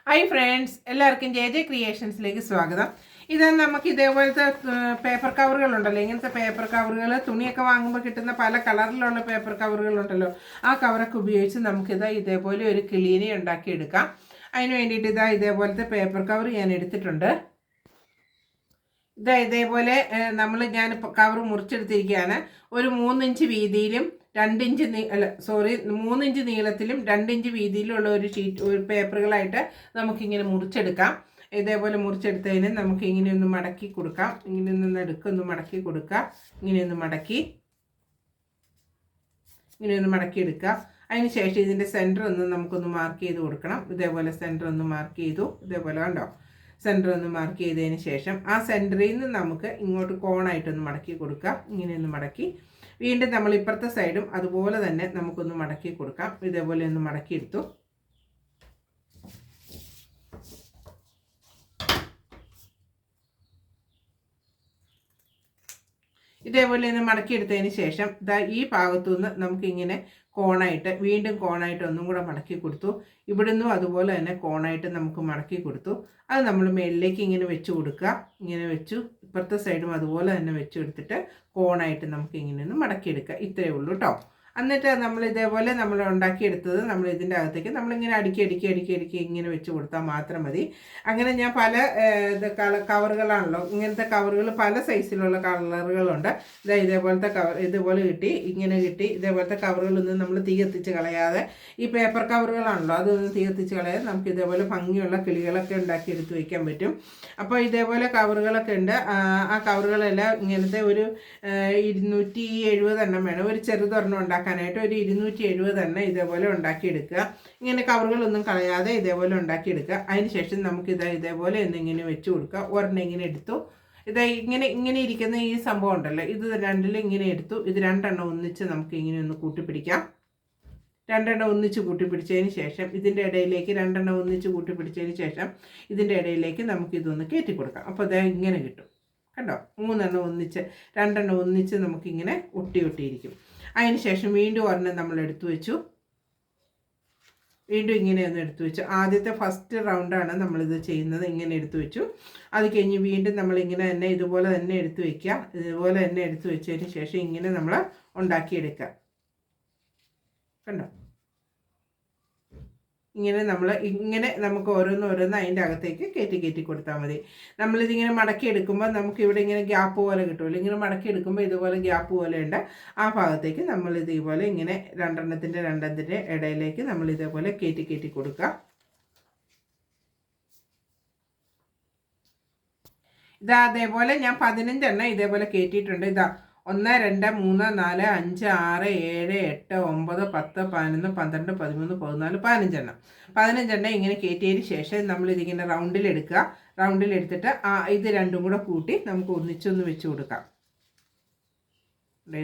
Hi friends, എല്ലാവർക്കും J J ക്രിയേഷൻസിലേക്ക് സ്വാഗതം. ഇത് നമുക്ക് ഇതേപോലത്തെ പേപ്പർ കവറുകളുണ്ടല്ലോ, ഇങ്ങനത്തെ പേപ്പർ കവറുകൾ തുണിയൊക്കെ വാങ്ങുമ്പോൾ കിട്ടുന്ന പല കളറിലുള്ള പേപ്പർ കവറുകളുണ്ടല്ലോ, ആ കവറൊക്കെ ഉപയോഗിച്ച് നമുക്കിത് ഇതേപോലെ ഒരു കിളീനെ ഉണ്ടാക്കിയെടുക്കാം. അതിന് വേണ്ടിയിട്ട് ഇതേപോലത്തെ പേപ്പർ കവർ ഞാൻ എടുത്തിട്ടുണ്ട്. ഇതേപോലെ ഞാൻ കവർ മുറിച്ചെടുത്തിരിക്കുകയാണ്. ഒരു 3 ഇഞ്ച് വീതിയിലും 2 ഇഞ്ച് 3 ഇഞ്ച് നീളത്തിലും 2 ഇഞ്ച് വീതിയിലുള്ള ഒരു പേപ്പറുകളായിട്ട് നമുക്കിങ്ങനെ മുറിച്ചെടുക്കാം. ഇതേപോലെ മുറിച്ചെടുത്തതിന് നമുക്ക് ഇങ്ങനെ ഒന്ന് മടക്കി കൊടുക്കാം. ഇങ്ങനെ ഒന്ന് നടുക്കൊന്ന് മടക്കി കൊടുക്കാം. ഇങ്ങനെ ഒന്ന് മടക്കി എടുക്കാം. അതിന് ശേഷം ഇതിൻ്റെ സെൻറ്റർ ഒന്ന് നമുക്കൊന്ന് മാർക്ക് ചെയ്ത് കൊടുക്കണം. ഇതേപോലെ സെൻറ്റർ ഒന്ന് മാർക്ക് ചെയ്തു. ഇതേപോലെ കണ്ടോ, സെൻറ്റർ ഒന്ന് മാർക്ക് ചെയ്തതിന് ശേഷം ആ സെൻറ്ററിൽ നിന്ന് നമുക്ക് ഇങ്ങോട്ട് കോണായിട്ടൊന്ന് മടക്കി കൊടുക്കാം. ഇങ്ങനെയൊന്ന് മടക്കി വീണ്ടും നമ്മൾ ഇപ്പുറത്തെ സൈഡും അതുപോലെ തന്നെ നമുക്കൊന്ന് മടക്കി കൊടുക്കാം. ഇതേപോലെ ഒന്ന് മടക്കിയെടുത്തു. ഇതേപോലെ ഒന്ന് മടക്കിയെടുത്തതിന് ശേഷം ഈ ഭാഗത്തുനിന്ന് നമുക്കിങ്ങനെ വീണ്ടും കോണായിട്ട് ഒന്നും കൂടെ മടക്കി കൊടുത്തു. ഇവിടുന്നും അതുപോലെ തന്നെ കോണായിട്ട് നമുക്ക് മടക്കി കൊടുത്തു. അത് നമ്മൾ മേളിലേക്ക് ഇങ്ങനെ വെച്ച് കൊടുക്കുക. ഇങ്ങനെ വെച്ചു. ഇപ്പുറത്തെ സൈഡും അതുപോലെ തന്നെ വെച്ച് കൊടുത്തിട്ട് കോണായിട്ട് നമുക്ക് ഇങ്ങനെ ഒന്ന് മടക്കിയെടുക്കുക. ഇത്രയേ ഉള്ളൂ കേട്ടോ. എന്നിട്ട് നമ്മൾ ഇതേപോലെ നമ്മൾ ഉണ്ടാക്കിയെടുത്തത് നമ്മൾ ഇതിൻ്റെ അകത്തേക്ക് നമ്മളിങ്ങനെ അടുക്കി ഇങ്ങനെ വെച്ച് കൊടുത്താൽ മാത്രം മതി. അങ്ങനെ ഞാൻ പല കവറുകളാണല്ലോ, ഇങ്ങനത്തെ കവറുകൾ പല സൈസിലുള്ള കളറുകളുണ്ട്. ഇതേപോലത്തെ ഇതുപോലെ കിട്ടി. ഇതേപോലത്തെ കവറുകളൊന്നും നമ്മൾ തീ കത്തിച്ച് കളയാതെ, ഈ പേപ്പർ കവറുകളാണല്ലോ, അതൊന്നും തീ കത്തിച്ച് കളയാതെ നമുക്ക് ഇതേപോലെ ഭംഗിയുള്ള കിളികളൊക്കെ ഉണ്ടാക്കി എടുത്ത് വയ്ക്കാൻ പറ്റും. അപ്പോൾ ഇതേപോലെ കവറുകളൊക്കെ ഉണ്ട്. ആ കവറുകളെല്ലാം ഇങ്ങനത്തെ ഒരു 270 എണ്ണം വേണം. ഒരു ചെറുതൊരെണ്ണം ഉണ്ടാക്കാനായിട്ട് ഒരു 270 എണ്ണം ഇതേപോലെ ഉണ്ടാക്കിയെടുക്കുക. ഇങ്ങനെ കവറുകളൊന്നും കളയാതെ ഇതേപോലെ ഉണ്ടാക്കിയെടുക്കുക. അതിന് ശേഷം നമുക്കിത് ഇതേപോലെ എന്നിങ്ങനെ വെച്ച് കൊടുക്കുക. ഒരെണ്ണം ഇങ്ങനെ എടുത്തു. ഇങ്ങനെ ഇരിക്കുന്ന ഈ സംഭവം ഉണ്ടല്ലോ, ഇത് രണ്ടിലും ഇങ്ങനെ എടുത്തു. ഇത് 2 എണ്ണം ഒന്നിച്ച് നമുക്ക് ഇങ്ങനെ ഒന്ന് കൂട്ടിപ്പിടിക്കാം. 2 എണ്ണം ഒന്നിച്ച് കൂട്ടിപ്പിടിച്ചതിന് ശേഷം ഇതിൻ്റെ ഇടയിലേക്ക് 2 എണ്ണം ഒന്നിച്ച് കൂട്ടിപ്പിടിച്ചതിന് ശേഷം ഇതിൻ്റെ ഇടയിലേക്ക് നമുക്ക് ഇതൊന്ന് കയറ്റി കൊടുക്കാം. അപ്പോൾ ഇങ്ങനെ കിട്ടും. കണ്ടോ, 3 എണ്ണം ഒന്നിച്ച് 2 എണ്ണം ഒന്നിച്ച് നമുക്കിങ്ങനെ ഒട്ടിയിരിക്കും. അതിന് ശേഷം വീണ്ടും ഒരെണ്ണം നമ്മൾ എടുത്തു വെച്ചു. വീണ്ടും ഇങ്ങനെ ഒന്ന് എടുത്തു വെച്ചു. ആദ്യത്തെ ഫസ്റ്റ് റൗണ്ടാണ് നമ്മളിത് ചെയ്യുന്നത്. ഇങ്ങനെ എടുത്തു വെച്ചു. അത് കഴിഞ്ഞ് വീണ്ടും നമ്മളിങ്ങനെ തന്നെ ഇതുപോലെ തന്നെ എടുത്തു വയ്ക്കുക. ഇതുപോലെ തന്നെ എടുത്തു വെച്ചതിന് ശേഷം ഇങ്ങനെ നമ്മൾ ഉണ്ടാക്കിയെടുക്കുക. കണ്ടോ, ഇങ്ങനെ നമുക്ക് ഓരോന്ന് അതിൻ്റെ അകത്തേക്ക് കയറ്റി കൊടുത്താൽ മതി. നമ്മളിതിങ്ങനെ മടക്കിയെടുക്കുമ്പോൾ നമുക്ക് ഇവിടെ ഇങ്ങനെ ഗ്യാപ്പ് പോലെ കിട്ടുമല്ലോ. ഇങ്ങനെ മടക്കിയെടുക്കുമ്പോൾ ഇതുപോലെ ഗ്യാപ്പ് പോലെ ഉണ്ട്. ആ ഭാഗത്തേക്ക് നമ്മൾ ഇതേപോലെ ഇങ്ങനെ രണ്ടെണ്ണത്തിൻ്റെ ഇടയിലേക്ക് നമ്മൾ ഇതേപോലെ കയറ്റി കൊടുക്കുക. അതേപോലെ ഞാൻ 15 എണ്ണം ഇതേപോലെ കയറ്റിയിട്ടുണ്ട്. 1 2 3 4 5 6 7 8 9 10 11 12 13 14 15 എണ്ണം 15 എണ്ണം ഇങ്ങനെ കയറ്റിയതിന് ശേഷം നമ്മളിതിങ്ങനെ റൗണ്ടിലെടുത്തിട്ട് ഇത് രണ്ടും കൂടെ കൂട്ടി നമുക്ക് ഒന്നിച്ചൊന്ന് വെച്ച് കൊടുക്കാം.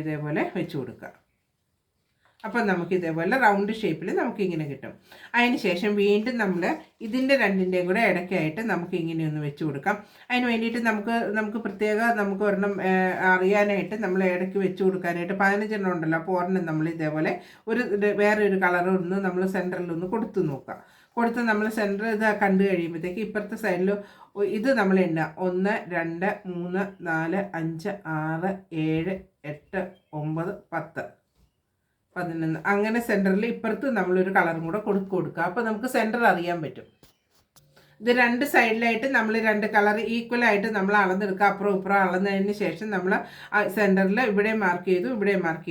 ഇതേപോലെ വെച്ച് കൊടുക്കുക. അപ്പം നമുക്ക് ഇതേപോലെ റൗണ്ട് ഷേപ്പിൽ നമുക്കിങ്ങനെ കിട്ടും. അതിന് ശേഷം വീണ്ടും നമ്മൾ ഇതിൻ്റെ രണ്ടിൻ്റെയും കൂടെ ഇടയ്ക്കായിട്ട് നമുക്ക് ഇങ്ങനെയൊന്ന് വെച്ച് കൊടുക്കാം. അതിന് വേണ്ടിയിട്ട് നമുക്ക് നമുക്ക് ഒരെണ്ണം അറിയാനായിട്ട് നമ്മൾ ഇടയ്ക്ക് വെച്ച് കൊടുക്കാനായിട്ട് 15 എണ്ണം ഉണ്ടല്ലോ. അപ്പോൾ ഒരെണ്ണം നമ്മൾ ഇതേപോലെ വേറെ ഒരു കളറൊന്ന് നമ്മൾ സെൻറ്ററിലൊന്ന് കൊടുത്ത് നോക്കാം. കൊടുത്ത് നമ്മൾ സെൻറ്റർ ഇത് കണ്ടു കഴിയുമ്പോഴത്തേക്ക് ഇപ്പുറത്തെ സൈഡിൽ ഇത് നമ്മൾ എണ്ണ 1 2 3 4 5 6 7 8 9 10 11 അങ്ങനെ സെൻറ്ററിൽ ഇപ്പുറത്ത് നമ്മളൊരു കളറും കൂടെ കൊടുക്കുക. അപ്പോൾ നമുക്ക് സെൻറ്റർ അറിയാൻ പറ്റും. ഇത് 2 സൈഡിലായിട്ട് നമ്മൾ 2 കളർ ഈക്വലായിട്ട് നമ്മൾ അളന്നെടുക്കുക. അപ്പുറം ഇപ്പുറം അളന്നതിന് ശേഷം നമ്മൾ സെൻറ്ററിൽ ഇവിടെ മാർക്ക്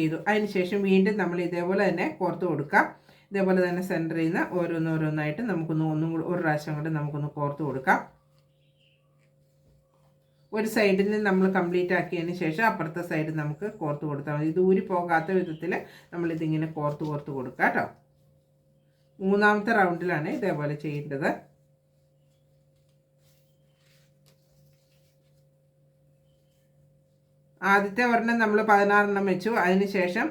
ചെയ്തു. അതിന് ശേഷം വീണ്ടും നമ്മൾ ഇതേപോലെ തന്നെ കോർത്ത് കൊടുക്കുക. ഇതേപോലെ തന്നെ സെൻറ്ററിൽ നിന്ന് ഓരോന്നായിട്ട് നമുക്കൊന്ന് ഒരു പ്രാവശ്യം കൊണ്ട് നമുക്കൊന്ന് കോർത്ത് കൊടുക്കാം. ഒരു സൈഡിൽ നിന്ന് നമ്മൾ കംപ്ലീറ്റ് ആക്കിയതിന് ശേഷം അപ്പുറത്തെ സൈഡ് നമുക്ക് കോർത്ത് കൊടുത്താൽ മതി. ഇത് ഊരി പോകാത്ത വിധത്തിൽ നമ്മളിതിങ്ങനെ കോർത്ത് കൊടുക്കുക കേട്ടോ. 3ാമത്തെ റൗണ്ടിലാണ് ഇതേപോലെ ചെയ്യേണ്ടത്. ആദ്യത്തെ ഒരെണ്ണം നമ്മൾ 16 എണ്ണം വെച്ചു. അതിന് ശേഷം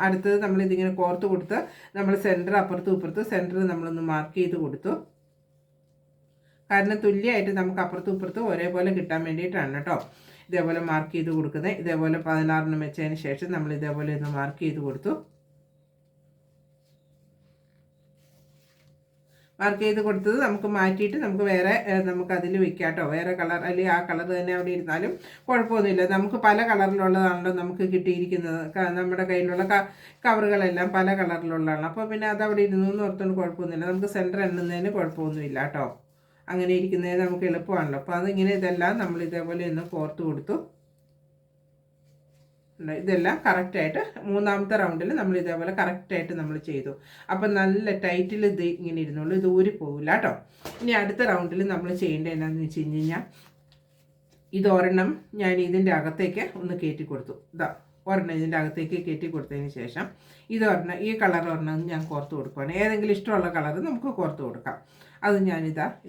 അടുത്തത് നമ്മളിതിങ്ങനെ കോർത്ത് കൊടുത്ത് നമ്മൾ സെൻറ്റർ അപ്പുറത്തും ഇപ്പുറത്തും സെൻറ്റർ നമ്മളൊന്ന് മാർക്ക് ചെയ്ത് കൊടുത്തു. കാരണം തുല്യമായിട്ട് നമുക്ക് അപ്പുറത്തും ഇപ്പുറത്തും ഒരേപോലെ കിട്ടാൻ വേണ്ടിയിട്ടാണ് കേട്ടോ ഇതേപോലെ മാർക്ക് ചെയ്ത് കൊടുക്കുന്നത്. ഇതേപോലെ 16 എണ്ണം വെച്ചതിന് ശേഷം നമ്മൾ ഇതേപോലെ ഒന്ന് മാർക്ക് ചെയ്ത് കൊടുത്തു. മാർക്ക് ചെയ്ത് കൊടുത്തത് നമുക്ക് മാറ്റിയിട്ട് നമുക്ക് വേറെ നമുക്കതിൽ വെക്കാം കേട്ടോ. വേറെ കളർ അല്ലെങ്കിൽ ആ കളർ തന്നെ അവിടെ ഇരുന്നാലും കുഴപ്പമൊന്നുമില്ല. നമുക്ക് പല കളറിലുള്ളതാണല്ലോ നമുക്ക് കിട്ടിയിരിക്കുന്നത്. നമ്മുടെ കയ്യിലുള്ള കവറുകളെല്ലാം പല കളറിലുള്ളതാണ്. അപ്പോൾ പിന്നെ അതവിടെ ഇരുന്നു എന്ന് ഓർത്തുകൊണ്ട് കുഴപ്പമൊന്നുമില്ല. നമുക്ക് സെൻറ്റർ എണ്ണുന്നതിന് കുഴപ്പമൊന്നുമില്ല കേട്ടോ. അങ്ങനെ ഇരിക്കുന്നതിന് നമുക്ക് എളുപ്പമാണല്ലോ. അപ്പോൾ അതിങ്ങനെ ഇതെല്ലാം നമ്മൾ ഇതേപോലെ ഒന്ന് കോർത്ത് കൊടുത്തു. ഇതെല്ലാം കറക്റ്റായിട്ട് മൂന്നാമത്തെ റൗണ്ടിൽ നമ്മൾ ഇതേപോലെ കറക്റ്റായിട്ട് നമ്മൾ ചെയ്തു. അപ്പം നല്ല ടൈറ്റിൽ ഇത് ഇങ്ങനെ ഇരുന്നുള്ളൂ, ഇത് ഊരിപ്പോവില്ല കേട്ടോ. ഇനി അടുത്ത റൗണ്ടിൽ നമ്മൾ ചെയ്യേണ്ടത് എന്താണെന്ന് വെച്ച് കഴിഞ്ഞാൽ ഇതൊരെണ്ണം ഞാൻ ഇതിൻ്റെ അകത്തേക്ക് ഒന്ന് കയറ്റി കൊടുത്തു. ഒരെണ്ണം ഇതിൻ്റെ അകത്തേക്ക് കയറ്റി കൊടുത്തതിന് ശേഷം ഇതൊരെണ്ണം ഈ കളർ ഒരെണ്ണം ഞാൻ കോർത്ത് കൊടുക്കുകയാണ്. ഏതെങ്കിലും ഇഷ്ടമുള്ള കളർ നമുക്ക് കോർത്ത് കൊടുക്കാം. അത്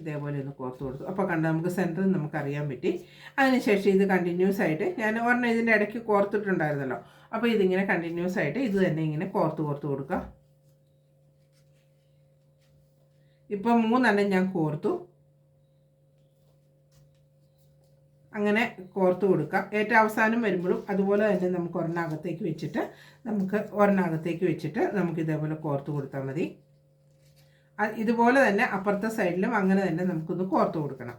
ഇതേപോലെ ഒന്ന് കോർത്ത് കൊടുത്തു. അപ്പോൾ കണ്ട് നമുക്ക് സെൻറ്ററിൽ നമുക്കറിയാൻ പറ്റി. അതിനുശേഷം ഇത് കണ്ടിന്യൂസ് ആയിട്ട് ഞാൻ ഒരെണ്ണം ഇതിൻ്റെ ഇടയ്ക്ക് കോർത്തിട്ടുണ്ടായിരുന്നല്ലോ. അപ്പോൾ ഇതിങ്ങനെ കണ്ടിന്യൂസ് ആയിട്ട് ഇത് തന്നെ ഇങ്ങനെ കോർത്ത് കൊടുക്കുക. ഇപ്പം 3 ഞാൻ കോർത്തു. അങ്ങനെ കോർത്ത് കൊടുക്കാം. ഏറ്റവും അവസാനം വരുമ്പോഴും അതുപോലെ തന്നെ നമുക്ക് ഒരെണ്ണകത്തേക്ക് വെച്ചിട്ട് നമുക്ക് ഇതേപോലെ കോർത്ത് കൊടുത്താൽ മതി. ഇതുപോലെ തന്നെ അപ്പുറത്തെ സൈഡിലും അങ്ങനെ തന്നെ നമുക്കൊന്ന് കോർത്ത് കൊടുക്കണം.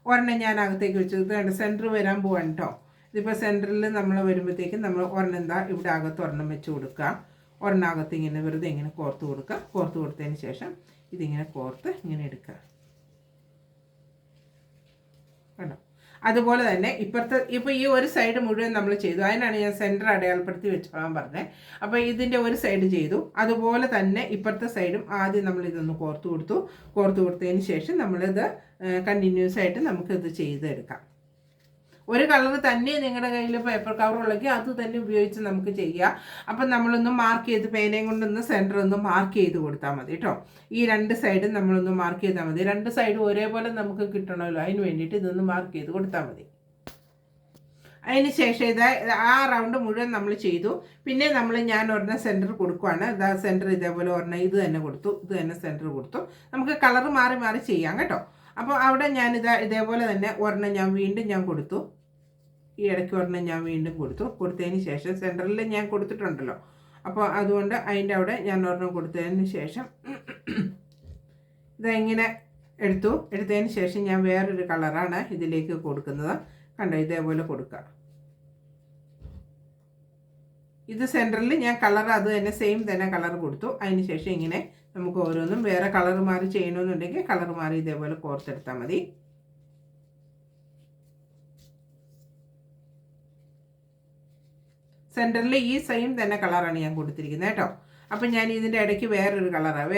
ഒരെണ്ണം ഞാൻ അകത്തേക്ക് വെച്ചത് സെൻറ്റർ വരാൻ പോവാണ് കേട്ടോ. ഇതിപ്പോൾ സെൻറ്ററിൽ നമ്മൾ വരുമ്പോഴത്തേക്കും നമ്മൾ ഒരെണ്ണം ഇവിടെ അകത്ത് ഒരെണ്ണം വെച്ച് കൊടുക്കുക. ഒരെണ്ണകത്ത് ഇങ്ങനെ വെറുതെ ഇങ്ങനെ കോർത്ത് കൊടുക്കുക. കോർത്ത് കൊടുത്തതിന് ശേഷം ഇതിങ്ങനെ കോർത്ത് ഇങ്ങനെ എടുക്കുക കേട്ടോ. അതുപോലെ തന്നെ ഇപ്പോൾ ഈ ഒരു സൈഡ് മുഴുവൻ നമ്മൾ ചെയ്തു. അതിനാണ് ഞാൻ സെൻറ്റർ അടയാളപ്പെടുത്തി വെച്ചോളാൻ പറഞ്ഞത്. അപ്പോൾ ഇതിൻ്റെ ഒരു സൈഡ് ചെയ്തു. അതുപോലെ തന്നെ ഇപ്പുറത്തെ സൈഡും ആദ്യം നമ്മളിതൊന്ന് കോർത്ത് കൊടുത്തതിന് ശേഷം നമ്മളിത് കണ്ടിന്യൂസ് ആയിട്ട് നമുക്കിത് ചെയ്തെടുക്കാം. ഒരു കളർ തന്നെ നിങ്ങളുടെ കയ്യിൽ പേപ്പർ കവർ ഉള്ളെങ്കിൽ അത് തന്നെ ഉപയോഗിച്ച് നമുക്ക് ചെയ്യാം. അപ്പം നമ്മളൊന്ന് മാർക്ക് ചെയ്ത് പേനയും കൊണ്ടൊന്ന് സെൻറ്റർ ഒന്ന് മാർക്ക് ചെയ്ത് കൊടുത്താൽ മതി കേട്ടോ. ഈ 2 സൈഡും നമ്മളൊന്ന് മാർക്ക് ചെയ്താൽ മതി. 2 സൈഡും ഒരേപോലെ നമുക്ക് കിട്ടണമല്ലോ, അതിന് വേണ്ടിയിട്ട് ഇതൊന്ന് മാർക്ക് ചെയ്ത് കൊടുത്താൽ മതി. അതിന് ശേഷം ആ റൗണ്ട് മുഴുവൻ നമ്മൾ ചെയ്തു. പിന്നെ ഞാൻ ഒരെണ്ണം സെൻറ്റർ കൊടുക്കുവാണ്. സെൻറ്റർ ഇതേപോലെ ഒരെണ്ണം ഇത് തന്നെ കൊടുത്തു. ഇത് തന്നെ സെൻറ്റർ കൊടുത്തു. നമുക്ക് കളർ മാറി മാറി ചെയ്യാം കേട്ടോ. അപ്പോൾ അവിടെ ഇതേപോലെ തന്നെ ഒരെണ്ണം ഞാൻ വീണ്ടും കൊടുത്തു. ഈ ഇടയ്ക്ക് ഒരെണ്ണം ഞാൻ വീണ്ടും കൊടുത്തതിന് ശേഷം സെൻറ്ററിൽ ഞാൻ കൊടുത്തിട്ടുണ്ടല്ലോ. അപ്പോൾ അതുകൊണ്ട് അതിൻ്റെ അവിടെ ഞാൻ ഒരെണ്ണം കൊടുത്തതിന് ശേഷം ഇതെങ്ങനെ എടുത്തതിന് ശേഷം ഞാൻ വേറൊരു കളറാണ് ഇതിലേക്ക് കൊടുക്കുന്നത്. കണ്ടോ, ഇതേപോലെ കൊടുക്കുക. ഇത് സെൻറ്ററിൽ ഞാൻ കളർ അത് തന്നെ സെയിം തന്നെ കളർ കൊടുത്തു. അതിന് ശേഷം ഇങ്ങനെ നമുക്ക് ഓരോന്നും വേറെ കളർ മാറി ചെയ്യണമെന്നുണ്ടെങ്കിൽ കളർ മാറി ഇതേപോലെ കോർത്തെടുത്താൽ മതി. സെൻറ്ററിൽ ഈ സെയിം തന്നെ കളറാണ് ഞാൻ കൊടുത്തിരിക്കുന്നത് കേട്ടോ. അപ്പം ഞാൻ ഇതിൻ്റെ ഇടയ്ക്ക് വേറൊരു കളറാണ്,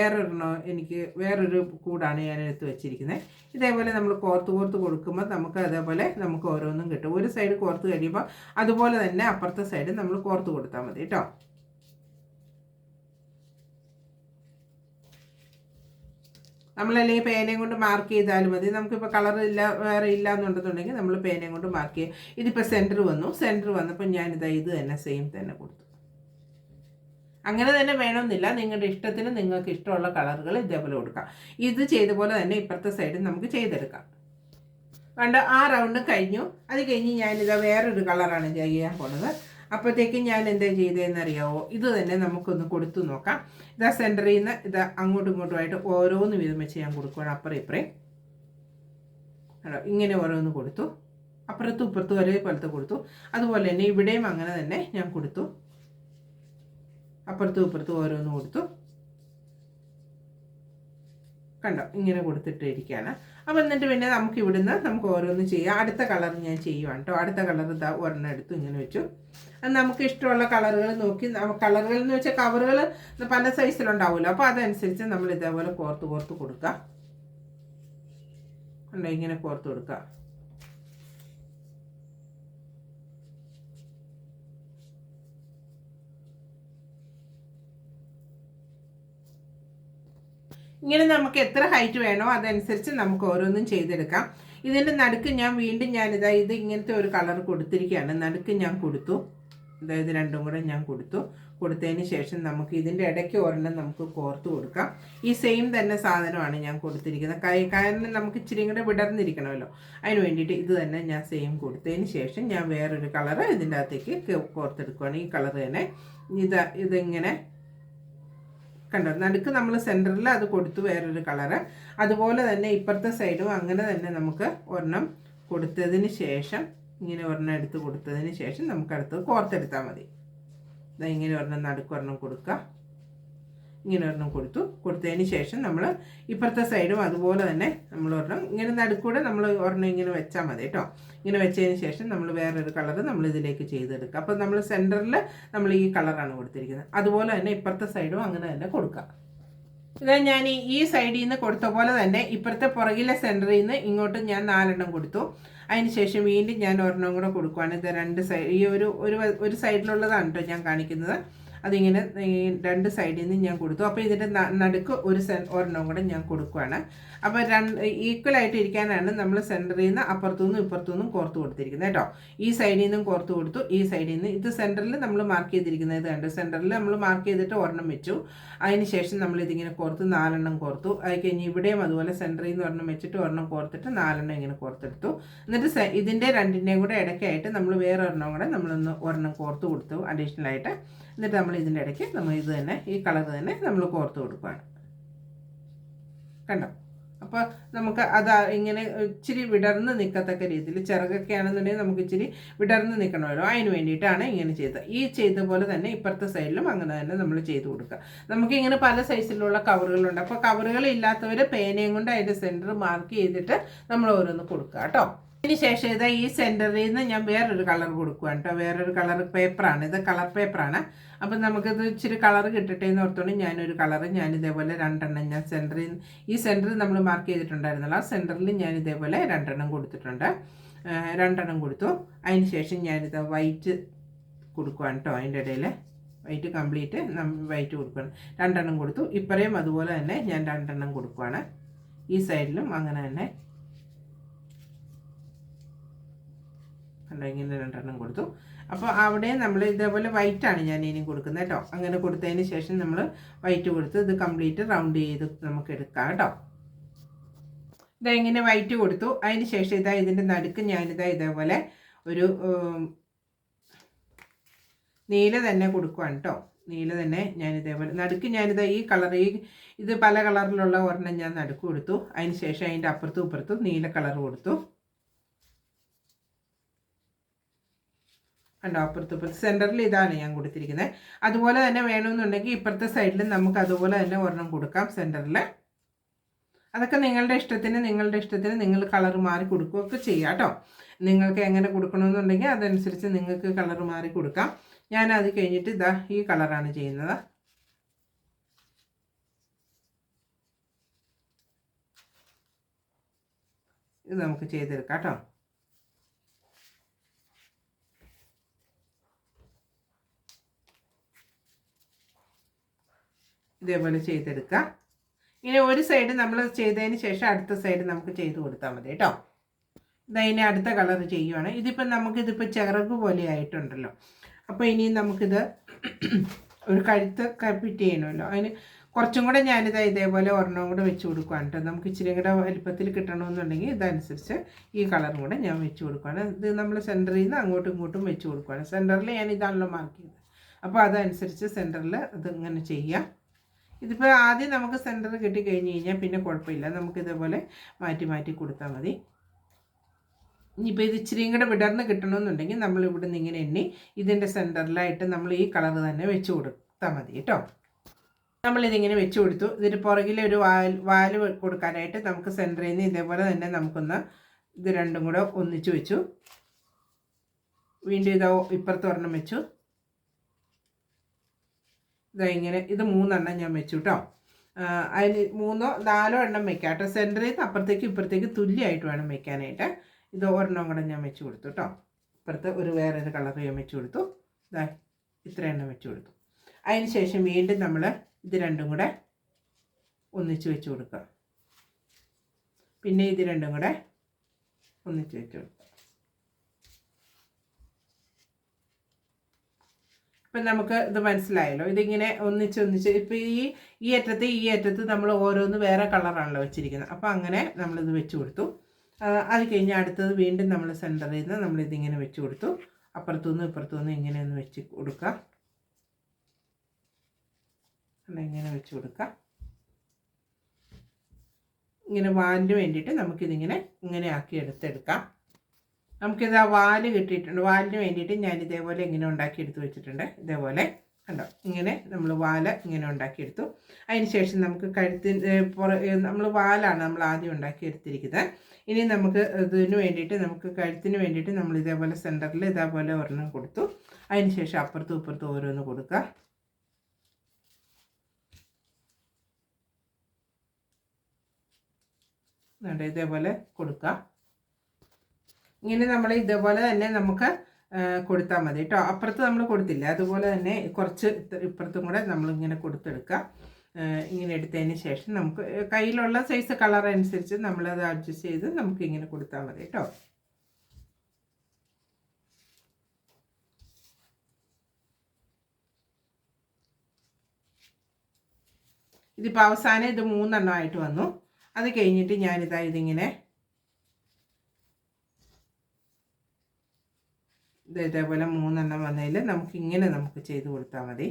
വേറൊരു കൂടാണ് ഞാൻ എടുത്ത് വെച്ചിരിക്കുന്നത്. ഇതേപോലെ നമ്മൾ കോർത്ത് കൊടുക്കുമ്പോൾ നമുക്ക് അതേപോലെ നമുക്ക് ഓരോന്നും കിട്ടും. ഒരു സൈഡ് കോർത്ത് കഴിയുമ്പോൾ അതുപോലെ തന്നെ അപ്പുറത്തെ സൈഡ് നമ്മൾ കോർത്ത് കൊടുത്താൽ മതി കേട്ടോ. നമ്മളല്ലെങ്കിൽ പേനയും കൊണ്ട് മാർക്ക് ചെയ്താലും മതി. നമുക്കിപ്പോൾ കളർ വേറെ ഇല്ല എന്നുണ്ടെന്നുണ്ടെങ്കിൽ നമ്മൾ പേനയും കൊണ്ട് മാർക്ക് ചെയ്യും. ഇതിപ്പോൾ സെൻറ്റർ വന്നപ്പോൾ ഞാനിത് തന്നെ സെയിം തന്നെ കൊടുത്തു. അങ്ങനെ തന്നെ വേണമെന്നില്ല, നിങ്ങളുടെ ഇഷ്ടത്തിന് നിങ്ങൾക്ക് ഇഷ്ടമുള്ള കളറുകൾ ഇതേപോലെ കൊടുക്കാം. ഇത് ചെയ്ത പോലെ തന്നെ ഇപ്പുറത്തെ സൈഡിൽ നമുക്ക് ചെയ്തെടുക്കാം. കണ്ട് ആ റൗണ്ട് കഴിഞ്ഞു. അത് കഴിഞ്ഞ് ഞാനിത് വേറൊരു കളറാണ് ചെയ്യാൻ പോണത്. അപ്പോഴത്തേക്കും ഞാൻ എന്താ ചെയ്തതെന്നറിയാമോ, ഇത് തന്നെ നമുക്കൊന്ന് കൊടുത്തു നോക്കാം. സെൻറ്ററിൽ നിന്ന് അങ്ങോട്ടും ഇങ്ങോട്ടുമായിട്ട് ഓരോന്ന് വീതം വെച്ച് ഞാൻ കൊടുക്കുകയാണ്. അപ്പുറം ഇപ്പുറം ഇങ്ങനെ ഓരോന്ന് കൊടുത്തു. അപ്പുറത്തും ഇപ്പുറത്തും ഒരേപോലത്തെ കൊടുത്തു. അതുപോലെ തന്നെ ഇവിടെയും അങ്ങനെ തന്നെ ഞാൻ കൊടുത്തു. അപ്പുറത്തും ഇപ്പുറത്തും ഓരോന്ന് കൊടുത്തു. കണ്ടോ, ഇങ്ങനെ കൊടുത്തിട്ടിരിക്കുകയാണ്. അപ്പോൾ എന്നിട്ട് പിന്നെ നമുക്ക് ഇവിടുന്ന് നമുക്ക് ഓരോന്ന് ചെയ്യാം. അടുത്ത കളർ ഞാൻ ചെയ്യുവാണ് കേട്ടോ. അടുത്ത കളർ ഒരെണ്ണം എടുത്തു ഇങ്ങനെ വെച്ചു. അത് നമുക്ക് ഇഷ്ടമുള്ള കളറുകൾ നോക്കി, കളറുകൾ എന്ന് വെച്ചാൽ കവറുകൾ പല സൈസിലുണ്ടാവുമല്ലോ. അപ്പോൾ അതനുസരിച്ച് നമ്മൾ ഇതേപോലെ കോർത്ത് കൊടുക്കുക. കണ്ടോ, ഇങ്ങനെ കോർത്ത് കൊടുക്കുക. ഇങ്ങനെ നമുക്ക് എത്ര ഹൈറ്റ് വേണോ അതനുസരിച്ച് നമുക്ക് ഓരോന്നും ചെയ്തെടുക്കാം. ഇതിൻ്റെ നടുക്ക് ഞാൻ വീണ്ടും ഇത് ഇങ്ങനത്തെ ഒരു കളർ കൊടുത്തിരിക്കുകയാണ്. നടുക്ക് ഞാൻ കൊടുത്തു. അതായത് രണ്ടും കൂടെ ഞാൻ കൊടുത്തതിന് ശേഷം നമുക്ക് ഇതിൻ്റെ ഇടയ്ക്ക് ഒരെണ്ണം നമുക്ക് കോർത്ത് കൊടുക്കാം. ഈ സെയിം തന്നെ സാധനമാണ് ഞാൻ കൊടുത്തിരിക്കുന്നത്. കാരണം നമുക്ക് ഇച്ചിരി കൂടെ വിടർന്നിരിക്കണമല്ലോ, അതിന് വേണ്ടിയിട്ട് ഇത് തന്നെ ഞാൻ സെയിം കൊടുത്തതിന് ശേഷം ഞാൻ വേറൊരു കളറ് ഇതിൻ്റെ അകത്തേക്ക് കോർത്തെടുക്കുകയാണ്. ഈ കളർ തന്നെ ഇതിങ്ങനെ കണ്ടോ, നടുക്ക് നമ്മൾ സെൻറ്ററിൽ അത് കൊടുത്തു വേറൊരു കളറ്. അതുപോലെ തന്നെ ഇപ്പുറത്തെ സൈഡും അങ്ങനെ തന്നെ നമുക്ക് ഒരെണ്ണം കൊടുത്തതിന് ശേഷം ഇങ്ങനെ ഒരെണ്ണം എടുത്ത് കൊടുത്തതിന് ശേഷം നമുക്ക് അടുത്തത് കോർത്തെടുത്താൽ മതി. ഇങ്ങനെ ഒരെണ്ണം നടുക്ക് ഒരെണ്ണം കൊടുക്കുക. ഇങ്ങനെ ഒരെണ്ണം കൊടുത്തതിന് ശേഷം നമ്മൾ ഇപ്പുറത്തെ സൈഡും അതുപോലെ തന്നെ നമ്മൾ ഒരെണ്ണം ഇങ്ങനെ നടുക്കൂടെ നമ്മൾ ഒരെണ്ണം ഇങ്ങനെ വെച്ചാൽ മതി കേട്ടോ. ഇങ്ങനെ വെച്ചതിന് ശേഷം നമ്മൾ വേറൊരു കളർ നമ്മൾ ഇതിലേക്ക് ചെയ്തെടുക്കുക. അപ്പോൾ നമ്മൾ സെൻറ്ററിൽ നമ്മൾ ഈ കളറാണ് കൊടുത്തിരിക്കുന്നത്. അതുപോലെ തന്നെ ഇപ്പുറത്തെ സൈഡും അങ്ങനെ തന്നെ കൊടുക്കുക. ഇത് ഞാൻ ഈ സൈഡിൽ നിന്ന് കൊടുത്ത പോലെ തന്നെ ഇപ്പുറത്തെ പുറകിലെ സെൻറ്ററിൽ നിന്ന് ഇങ്ങോട്ട് ഞാൻ 4 എണ്ണം കൊടുത്തു. അതിന് ശേഷം വീണ്ടും ഞാൻ ഒരെണ്ണം കൂടെ കൊടുക്കുകയാണ്. ഇത് 2 സൈഡ് ഈ ഒരു സൈഡിലുള്ളതാണ് കേട്ടോ ഞാൻ കാണിക്കുന്നത്. അതിങ്ങനെ ഈ 2 സൈഡിൽ നിന്ന് ഞാൻ കൊടുത്തു. അപ്പോൾ ഇതിൻ്റെ നടുക്ക് ഒരെണ്ണം കൂടെ ഞാൻ കൊടുക്കുകയാണ്. അപ്പോൾ ഈക്വലായിട്ട് ഇരിക്കാനാണ് നമ്മൾ സെൻറ്ററിൽ നിന്ന് അപ്പുറത്തുനിന്നും ഇപ്പുറത്തുനിന്നും കോർത്ത് കൊടുത്തിരിക്കുന്നത് കേട്ടോ. ഈ സൈഡിൽ നിന്നും കോർത്ത് കൊടുത്തു, ഈ സൈഡിൽ നിന്ന് ഇത് സെൻറ്ററിൽ നമ്മൾ മാർക്ക് ചെയ്തിരിക്കുന്നത് ഇത് കണ്ട് സെൻറ്ററിൽ നമ്മൾ മാർക്ക് ചെയ്തിട്ട് ഒരെണ്ണം വെച്ചു. അതിന് ശേഷം നമ്മൾ ഇതിങ്ങനെ കോർത്ത് 4 എണ്ണം കോർത്തു. അത് കഴിഞ്ഞ് ഇവിടെയും അതുപോലെ സെൻറ്ററിൽ നിന്ന് ഒരെണ്ണം വെച്ചിട്ട് ഒരെണ്ണം കോർത്തിട്ട് 4 എണ്ണം ഇങ്ങനെ കോർത്തെടുത്തു. എന്നിട്ട് ഇതിൻ്റെ രണ്ടിൻ്റെയും കൂടെ ഇടയ്ക്കായിട്ട് നമ്മൾ വേറെ ഒരെണ്ണം കൂടെ ഒരെണ്ണം കോർത്ത് കൊടുത്തു അഡീഷണലായിട്ട്. എന്നിട്ട് നമ്മൾ ഇതിൻ്റെ ഇടയ്ക്ക് നമ്മൾ ഇത് തന്നെ ഈ കളർ തന്നെ നമ്മൾ കോർത്ത് കൊടുക്കുകയാണ്. കണ്ടോ, അപ്പോൾ നമുക്ക് അത് ഇങ്ങനെ ഇച്ചിരി വിടർന്ന് നിൽക്കത്തക്ക രീതിയിൽ, ചിറകൊക്കെ ആണെന്നുണ്ടെങ്കിൽ നമുക്ക് ഇച്ചിരി വിടർന്ന് നിൽക്കണമല്ലോ, അതിന് വേണ്ടിയിട്ടാണ് ഇങ്ങനെ ചെയ്തത്. ഈ ചെയ്ത പോലെ തന്നെ ഇപ്പുറത്തെ സൈഡിലും അങ്ങനെ തന്നെ നമ്മൾ ചെയ്ത് കൊടുക്കുക. നമുക്കിങ്ങനെ പല സൈസിലുള്ള കവറുകളുണ്ട്. അപ്പോൾ കവറുകൾ ഇല്ലാത്തവർ പേനയും കൊണ്ട് അതിൻ്റെ സെൻറ്റർ മാർക്ക് ചെയ്തിട്ട് നമ്മൾ ഓരോന്ന് കൊടുക്കുക കേട്ടോ. അതിന് ശേഷം ഇതാ ഈ സെൻറ്ററിൽ നിന്ന് ഞാൻ വേറൊരു കളർ കൊടുക്കുകയാണ് കേട്ടോ. വേറൊരു കളർ പേപ്പറാണ് ഇത്, കളർ പേപ്പറാണ്. അപ്പം നമുക്കിത് ഇച്ചിരി കളർ കിട്ടട്ടെ എന്ന് ഓർത്തോണ്ട് ഞാനൊരു കളറ് ഇതേപോലെ 2 എണ്ണം ഞാൻ ഈ സെൻറ്ററിൽ നമ്മൾ മാർക്ക് ചെയ്തിട്ടുണ്ടായിരുന്നല്ലോ, ആ സെൻറ്ററിൽ ഞാൻ ഇതേപോലെ 2 എണ്ണം കൊടുത്തിട്ടുണ്ട്. 2 എണ്ണം കൊടുത്തു. അതിന് ശേഷം ഞാനിത് വൈറ്റ് കൊടുക്കുകയാണ് കേട്ടോ. അതിൻ്റെ ഇടയിൽ വൈറ്റ് കംപ്ലീറ്റ് വൈറ്റ് കൊടുക്കുകയാണ്. 2 എണ്ണം കൊടുത്തു. ഇപ്പറയും അതുപോലെ തന്നെ ഞാൻ 2 എണ്ണം കൊടുക്കുകയാണ്. ഈ സൈഡിലും അങ്ങനെ തന്നെ ഇങ്ങനെ 2 എണ്ണം കൊടുത്തു. അപ്പോൾ അവിടെ നമ്മൾ ഇതേപോലെ വൈറ്റാണ് ഞാൻ ഇനി കൊടുക്കുന്നത് കേട്ടോ. അങ്ങനെ കൊടുത്തതിന് ശേഷം നമ്മൾ വൈറ്റ് കൊടുത്ത് ഇത് കംപ്ലീറ്റ് റൗണ്ട് ചെയ്ത് നമുക്ക് എടുക്കാം കേട്ടോ. ഇങ്ങനെ വൈറ്റ് കൊടുത്തു. അതിന് ശേഷം ഇതിൻ്റെ നടുക്ക് ഞാനിതാ ഇതേപോലെ ഒരു നീല തന്നെ കൊടുക്കുകയാണ് കേട്ടോ. നീല തന്നെ ഞാനിതേപോലെ നടുക്ക് ഈ കളർ ഇത് പല കളറിലുള്ള ഒരെണ്ണം ഞാൻ നടുക്ക് കൊടുത്തു. അതിന് ശേഷം അതിൻ്റെ അപ്പുറത്തും ഇപ്പുറത്തും നീല കളർ കൊടുത്തു. കണ്ടോ, അപ്പുറത്ത് സെൻറ്ററിൽ ഇതാണ് ഞാൻ കൊടുത്തിരിക്കുന്നത്. അതുപോലെ തന്നെ വേണമെന്നുണ്ടെങ്കിൽ ഇപ്പുറത്തെ സൈഡിൽ നമുക്ക് അതുപോലെ തന്നെ ഒരെണ്ണം കൊടുക്കാം സെൻറ്ററിൽ. അതൊക്കെ നിങ്ങളുടെ ഇഷ്ടത്തിന് നിങ്ങൾ കളർ മാറി കൊടുക്കുകയൊക്കെ ചെയ്യാം കേട്ടോ. നിങ്ങൾക്ക് എങ്ങനെ കൊടുക്കണമെന്നുണ്ടെങ്കിൽ അതനുസരിച്ച് നിങ്ങൾക്ക് കളർ മാറി കൊടുക്കാം. ഞാനത് കഴിഞ്ഞിട്ട് ഈ കളറാണ് ചെയ്യുന്നത്. ഇത് നമുക്ക് ചെയ്തെടുക്കാം കേട്ടോ. ഇതേപോലെ ചെയ്തെടുക്കുക. ഇങ്ങനെ ഒരു സൈഡ് നമ്മൾ ചെയ്തതിന് ശേഷം അടുത്ത സൈഡ് നമുക്ക് ചെയ്ത് കൊടുത്താൽ മതി കേട്ടോ. ഇനി അടുത്ത കളർ ചെയ്യുവാണ്. നമുക്കിതിപ്പോൾ ചിറക് പോലെ ആയിട്ടുണ്ടല്ലോ. അപ്പോൾ ഇനി നമുക്കിത് ഒരു കഴുത്ത് ഫിറ്റ് ചെയ്യണമല്ലോ. അതിന് കുറച്ചും കൂടെ ഇതേപോലെ ഒരെണ്ണം കൂടെ വെച്ച് കൊടുക്കുകയാണ് കേട്ടോ. നമുക്ക് ഇച്ചിരി കൂടെ വലുപ്പത്തിൽ കിട്ടണമെന്നുണ്ടെങ്കിൽ ഇതനുസരിച്ച് ഈ കളറും കൂടെ ഞാൻ വെച്ച് കൊടുക്കുകയാണ്. ഇത് നമ്മൾ സെൻറ്ററിൽ നിന്ന് അങ്ങോട്ടും ഇങ്ങോട്ടും വെച്ച് കൊടുക്കുകയാണ്. സെൻറ്ററിൽ ഞാൻ ഇതാണല്ലോ മാർക്ക് ചെയ്തത്. അപ്പോൾ അതനുസരിച്ച് സെൻറ്ററിൽ ഇത് ഇങ്ങനെ ചെയ്യാം. ഇതിപ്പോൾ ആദ്യം നമുക്ക് സെൻറ്റർ കിട്ടിക്കഴിഞ്ഞ് കഴിഞ്ഞാൽ പിന്നെ കുഴപ്പമില്ല. നമുക്കിതേപോലെ മാറ്റി കൊടുത്താൽ മതി. ഇനിയിപ്പോൾ ഇത് ഇച്ചിരിയും കൂടെ വിടർന്ന് കിട്ടണമെന്നുണ്ടെങ്കിൽ നമ്മൾ ഇവിടെ നിന്ന് ഇങ്ങനെ എണ്ണി ഇതിൻ്റെ സെൻറ്ററിലായിട്ട് നമ്മൾ ഈ കളർ തന്നെ വെച്ച് കൊടുത്താൽ മതി കേട്ടോ. നമ്മളിതിങ്ങനെ വെച്ച് കൊടുത്തു. ഇതിൻ്റെ പുറകിലെ ഒരു വാല് കൊടുക്കാനായിട്ട് നമുക്ക് സെൻറ്ററിൽ നിന്ന് ഇതേപോലെ തന്നെ നമുക്കൊന്ന് ഇത് രണ്ടും കൂടെ ഒന്നിച്ച് വെച്ചു. വീണ്ടും ഇപ്പുറത്ത് ഒരെണ്ണം വെച്ചു. ഇങ്ങനെ ഇത് 3 എണ്ണം ഞാൻ വെച്ചു കേട്ടോ. അതിന് 3 or 4 എണ്ണം വെക്കാം കേട്ടോ. സെൻറ്ററിൽ നിന്ന് അപ്പുറത്തേക്ക് ഇപ്പുറത്തേക്ക് തുല്യമായിട്ട് വേണം വെക്കാനായിട്ട്. ഇത് ഒരെണ്ണം കൂടെ ഞാൻ വെച്ച് കൊടുത്തു കേട്ടോ. ഇപ്പുറത്ത് വേറൊരു കളർ ഞാൻ വെച്ച് കൊടുത്തു. ഇത്ര എണ്ണം വെച്ച് കൊടുത്തു. അതിന് ശേഷം വീണ്ടും നമ്മൾ ഇത് രണ്ടും കൂടെ ഒന്നിച്ച് വെച്ച് കൊടുക്കുക. പിന്നെ ഇത് രണ്ടും കൂടെ ഒന്നിച്ച് വെച്ച് കൊടുക്കുക. അപ്പം നമുക്ക് ഇത് മനസ്സിലായല്ലോ. ഇതിങ്ങനെ ഒന്നിച്ച് ഇപ്പോൾ ഈ അറ്റത്ത് നമ്മൾ ഓരോന്ന് വേറെ കളറാണല്ലോ വെച്ചിരിക്കുന്നത്. അപ്പോൾ അങ്ങനെ നമ്മളിത് വെച്ച് കൊടുത്തു. അത് കഴിഞ്ഞ് അടുത്തത് വീണ്ടും നമ്മൾ സെൻറ്ററിൽ നിന്ന് നമ്മളിതിങ്ങനെ വെച്ച് കൊടുത്തു. അപ്പുറത്തുനിന്നും ഇപ്പുറത്തുനിന്നും ഇങ്ങനെ ഒന്ന് വെച്ച് കൊടുക്കുക. ഇങ്ങനെ വെച്ച് കൊടുക്കുക. ഇങ്ങനെ വാലിന് വേണ്ടിയിട്ട് നമുക്കിതിങ്ങനെ ഇങ്ങനെ ആക്കി എടുത്തെടുക്കാം. നമുക്കിത് ആ വാല് കിട്ടിയിട്ടുണ്ട്. വാലിന് വേണ്ടിയിട്ട് ഞാൻ ഇതേപോലെ ഇങ്ങനെ ഉണ്ടാക്കിയെടുത്ത് വെച്ചിട്ടുണ്ട്. ഇതേപോലെ കണ്ടോ, ഇങ്ങനെ നമ്മൾ വാല് ഇങ്ങനെ ഉണ്ടാക്കിയെടുത്തു. അതിന് ശേഷം നമുക്ക് നമ്മൾ വാലാണ് നമ്മൾ ആദ്യം ഉണ്ടാക്കിയെടുത്തിരിക്കുന്നത്. ഇനി നമുക്ക് ഇതിന് വേണ്ടിയിട്ട് കഴുത്തിന് വേണ്ടിയിട്ട് നമ്മൾ ഇതേപോലെ സെൻറ്ററിൽ ഇതേപോലെ ഒരെണ്ണം കൊടുത്തു. അതിന് ശേഷം അപ്പുറത്തും ഇപ്പുറത്തും ഓരോന്ന് കൊടുക്കുക. ഇതേപോലെ കൊടുക്കുക. ഇങ്ങനെ നമ്മൾ ഇതേപോലെ തന്നെ നമുക്ക് കൊടുത്താൽ മതി കേട്ടോ. അപ്പുറത്ത് നമ്മൾ കൊടുത്തില്ല, അതുപോലെ തന്നെ കുറച്ച് ഇപ്പുറത്തും കൂടെ നമ്മളിങ്ങനെ കൊടുത്തെടുക്കുക. ഇങ്ങനെ എടുത്തതിന് ശേഷം നമുക്ക് കയ്യിലുള്ള സൈസ് കളർ അനുസരിച്ച് നമ്മളത് അഡ്ജസ്റ്റ് ചെയ്ത് നമുക്കിങ്ങനെ കൊടുത്താൽ മതി കേട്ടോ. ഇതിപ്പോൾ അവസാനം ഇത് 3 എണ്ണമായിട്ട് വന്നു. അത് കഴിഞ്ഞിട്ട് ഇതിങ്ങനെ ഇതേപോലെ 3 എണ്ണം വന്നതിൽ നമുക്ക് ചെയ്ത് കൊടുത്താൽ മതി.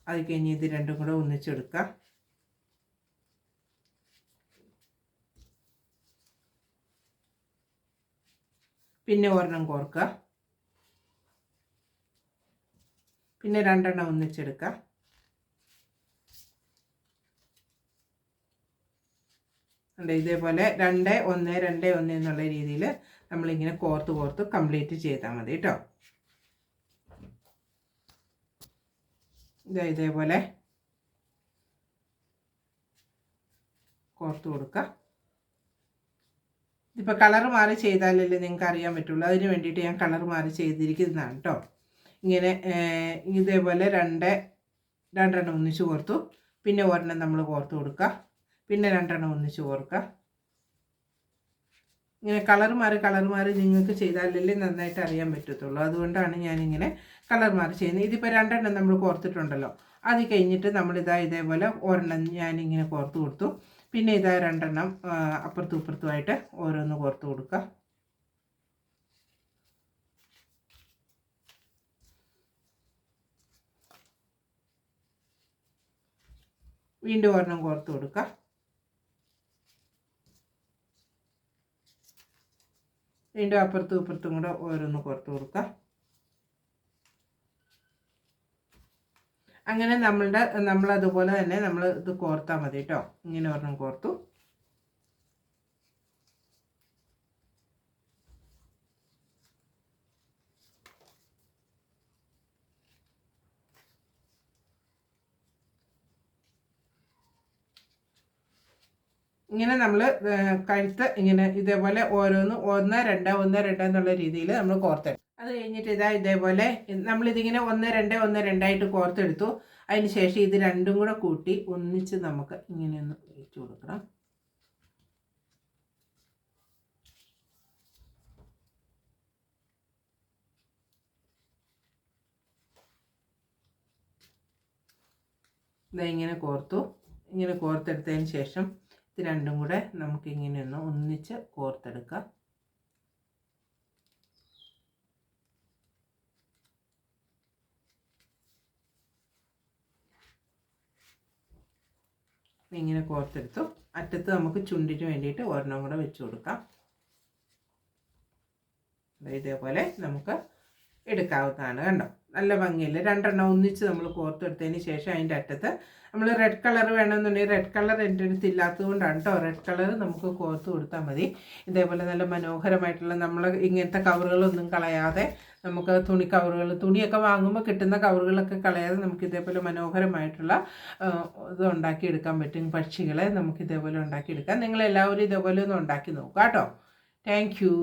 അത് കഴിഞ്ഞ് ഇത് രണ്ടും കൂടെ ഒന്നിച്ചെടുക്കുക. പിന്നെ ഒരെണ്ണം കോർക്കുക. പിന്നെ 2 എണ്ണം ഒന്നിച്ചെടുക്കുക. ഇതേപോലെ 2 1 2 1 എന്നുള്ള രീതിയിൽ നമ്മളിങ്ങനെ കോർത്ത് കംപ്ലീറ്റ് ചെയ്താൽ മതി കേട്ടോ. ഇതേപോലെ കോർത്ത് കൊടുക്കുക. ഇതിപ്പോൾ കളർ മാറി ചെയ്താലല്ലേ നിങ്ങൾക്ക് അറിയാൻ പറ്റുള്ളൂ. അതിന് വേണ്ടിയിട്ട് ഞാൻ കളർ മാറി ചെയ്തിരിക്കുന്നതാണ് കേട്ടോ. ഇങ്ങനെ ഇതേപോലെ 2 എണ്ണം ഒന്നിച്ച് കോർത്തു. പിന്നെ ഒരെണ്ണം നമ്മൾ കോർത്ത് കൊടുക്കുക. പിന്നെ 2 എണ്ണം ഒന്നിച്ച് കോർക്കുക. ഇങ്ങനെ കളർ മാറി നിങ്ങൾക്ക് ചെയ്താലല്ലേ നന്നായിട്ട് അറിയാൻ പറ്റത്തുള്ളൂ. അതുകൊണ്ടാണ് ഞാനിങ്ങനെ കളർ മാറി ചെയ്യുന്നത്. ഇതിപ്പോൾ 2 എണ്ണം നമ്മൾ കോർത്തിട്ടുണ്ടല്ലോ. അത് കഴിഞ്ഞിട്ട് ഇതേപോലെ ഒരെണ്ണം ഞാനിങ്ങനെ കോർത്ത് കൊടുത്തു. പിന്നെ 2 എണ്ണം അപ്പുറത്തും ഇപ്പുറത്തുമായിട്ട് ഓരോന്ന് കോർത്ത് കൊടുക്കുക. വീണ്ടും ഒരെണ്ണം കോർത്ത് കൊടുക്കുക. വീണ്ടും അപ്പുറത്തും ഇപ്പുറത്തും കൂടെ ഓരോന്ന് കോർത്ത് കൊടുക്കുക. അങ്ങനെ നമ്മളതുപോലെ തന്നെ നമ്മൾ ഇത് കോർത്താൽ മതി കേട്ടോ. ഇങ്ങനെ ഒരെണ്ണം കോർത്തു. ഇങ്ങനെ നമ്മൾ കഴുത്ത് ഇങ്ങനെ ഇതേപോലെ ഓരോന്ന് 1 2 1 2 എന്നുള്ള രീതിയിൽ നമ്മൾ കോർത്തെടുക്കും. അത് കഴിഞ്ഞിട്ട് ഇതേപോലെ നമ്മളിതിങ്ങനെ 1 2 1 2 ആയിട്ട് കോർത്തെടുത്തു. അതിന് ശേഷം ഇത് രണ്ടും കൂടെ കൂട്ടി ഒന്നിച്ച് നമുക്ക് ഇങ്ങനെയൊന്ന് വെച്ച് കൊടുക്കണം. ഇങ്ങനെ കോർത്തു. ഇങ്ങനെ കോർത്തെടുത്തതിന് ശേഷം ഇത് രണ്ടും കൂടെ നമുക്കിങ്ങനെയൊന്ന് ഒന്നിച്ച് കോർത്തെടുക്കാം. ഇങ്ങനെ കോർത്തെടുത്തു. അറ്റത്ത് നമുക്ക് ചുണ്ടിന് വേണ്ടിയിട്ട് ഒരെണ്ണം കൂടെ വെച്ച് കൊടുക്കാം. ഇതേപോലെ നമുക്ക് എടുക്കാവുന്നതാണ്. കണ്ടോ, നല്ല ഭംഗിയില്ല. 2 എണ്ണം ഒന്നിച്ച് നമ്മൾ കോർത്തെടുത്തതിന് ശേഷം അതിൻ്റെ അറ്റത്ത് നമ്മൾ റെഡ് കളർ വേണമെന്നുണ്ടെങ്കിൽ റെഡ് കളർ എൻ്റെ അടുത്ത് ഇല്ലാത്തത് കൊണ്ടാണ് കേട്ടോ. റെഡ് കളർ നമുക്ക് കോർത്ത് കൊടുത്താൽ മതി. ഇതേപോലെ നല്ല മനോഹരമായിട്ടുള്ള നമ്മൾ ഇങ്ങനത്തെ കവറുകളൊന്നും കളയാതെ നമുക്ക് തുണിയൊക്കെ വാങ്ങുമ്പോൾ കിട്ടുന്ന കവറുകളൊക്കെ കളയാതെ നമുക്ക് ഇതേപോലെ മനോഹരമായിട്ടുള്ള ഇത് ഉണ്ടാക്കിയെടുക്കാൻ പറ്റും. പക്ഷികളെ നമുക്ക് ഇതേപോലെ ഉണ്ടാക്കിയെടുക്കാം. നിങ്ങളെല്ലാവരും ഇതേപോലെ ഒന്ന് ഉണ്ടാക്കി നോക്കുക കേട്ടോ. Thank you.